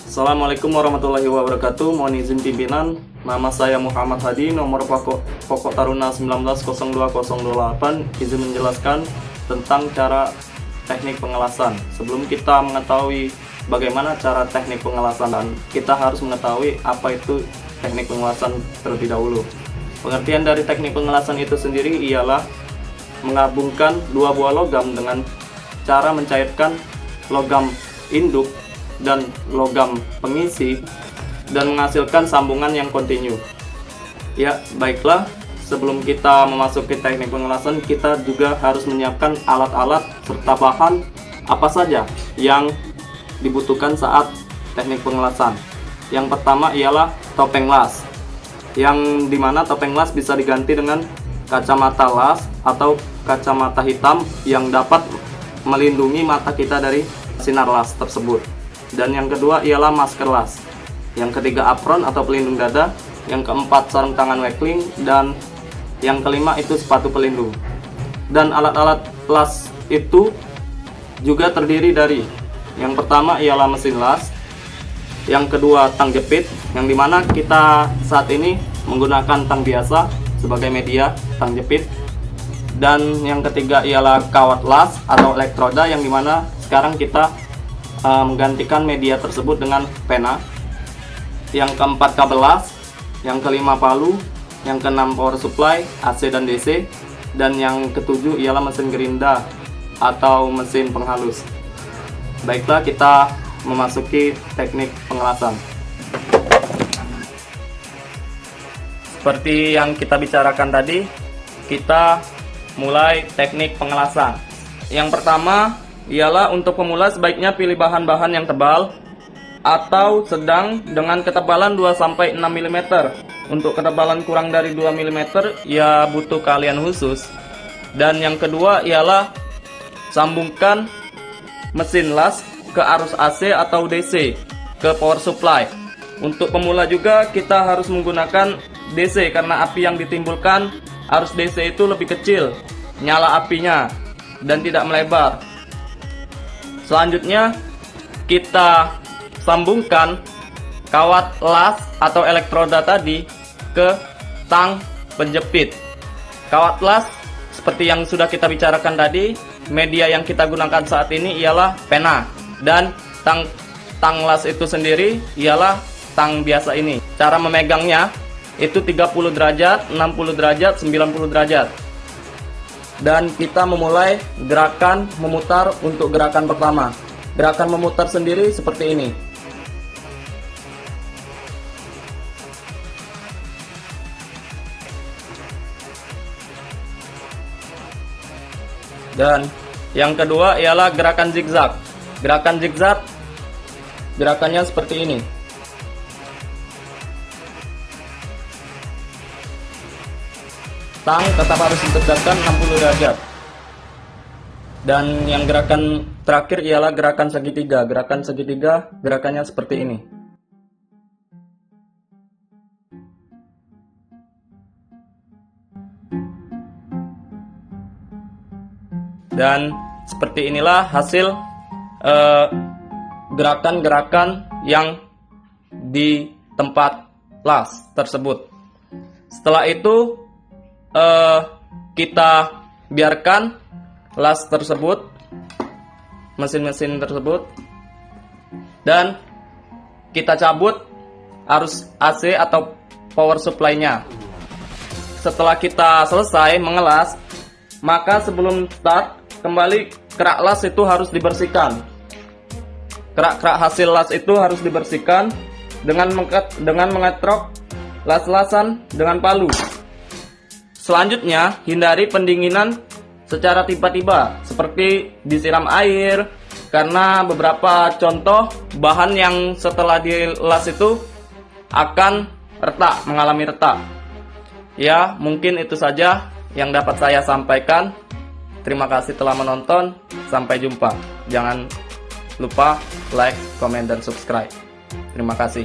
Assalamualaikum warahmatullahi wabarakatuh. Mohon izin pimpinan, nama saya Muhammad Hadi, nomor pokok taruna 190208. Izin menjelaskan tentang cara teknik pengelasan. Sebelum kita mengetahui bagaimana cara teknik pengelasan, dan kita harus mengetahui apa itu teknik pengelasan terlebih dahulu. Pengertian dari teknik pengelasan itu sendiri ialah menggabungkan dua buah logam dengan cara mencairkan logam induk dan logam pengisi dan menghasilkan sambungan yang kontinu. Ya, baiklah, sebelum kita memasuki teknik pengelasan, kita juga harus menyiapkan alat-alat serta bahan apa saja yang dibutuhkan saat teknik pengelasan. Yang pertama ialah topeng las, yang dimana topeng las bisa diganti dengan kacamata las atau kacamata hitam yang dapat melindungi mata kita dari sinar las tersebut. Dan yang kedua ialah masker las. Yang ketiga apron atau pelindung dada. Yang keempat sarung tangan weckling. Dan yang kelima itu sepatu pelindung. Dan alat-alat las itu juga terdiri dari, yang pertama ialah mesin las, yang kedua tang jepit, yang dimana kita saat ini menggunakan tang biasa sebagai media tang jepit. Dan yang ketiga ialah kawat las atau elektroda, yang dimana sekarang kita menggantikan media tersebut dengan pena. Yang keempat kabel las, yang kelima palu, yang keenam power supply AC dan DC, dan yang ketujuh ialah mesin gerinda atau mesin penghalus. Baiklah, kita memasuki teknik pengelasan. Seperti yang kita bicarakan tadi, kita mulai teknik pengelasan. Yang pertama ialah untuk pemula sebaiknya pilih bahan-bahan yang tebal atau sedang dengan ketebalan 2-6 mm. Untuk ketebalan kurang dari 2 mm ya butuh keahlian khusus. Dan yang kedua ialah sambungkan mesin las ke arus AC atau DC ke power supply. Untuk pemula juga kita harus menggunakan DC karena api yang ditimbulkan arus DC itu lebih kecil nyala apinya dan tidak melebar. Selanjutnya kita sambungkan kawat las atau elektroda tadi ke tang penjepit. Kawat las seperti yang sudah kita bicarakan tadi, media yang kita gunakan saat ini ialah pena, dan tang las itu sendiri ialah tang biasa ini. Cara memegangnya itu 30 derajat, 60 derajat, 90 derajat. Dan kita memulai gerakan memutar untuk gerakan pertama. Gerakan memutar sendiri seperti ini. Dan yang kedua ialah gerakan zigzag. Gerakan zigzag gerakannya seperti ini. Tang tetap harus ditegakkan 60 derajat. Dan yang gerakan terakhir ialah gerakan segitiga. Gerakan segitiga gerakannya seperti ini. Dan seperti inilah hasil gerakan-gerakan yang di tempat las tersebut. Setelah itu kita biarkan las tersebut, mesin-mesin tersebut, dan kita cabut arus AC atau power supply-nya. Setelah kita selesai mengelas, maka sebelum start kembali kerak las itu harus dibersihkan. Kerak-kerak hasil las itu harus dibersihkan dengan mengetrok las-lasan dengan palu. Selanjutnya, hindari pendinginan secara tiba-tiba, seperti disiram air, karena beberapa contoh bahan yang setelah dilas itu akan retak, mengalami retak. Ya, mungkin itu saja yang dapat saya sampaikan. Terima kasih telah menonton. Sampai jumpa. Jangan lupa like, komen, dan subscribe. Terima kasih.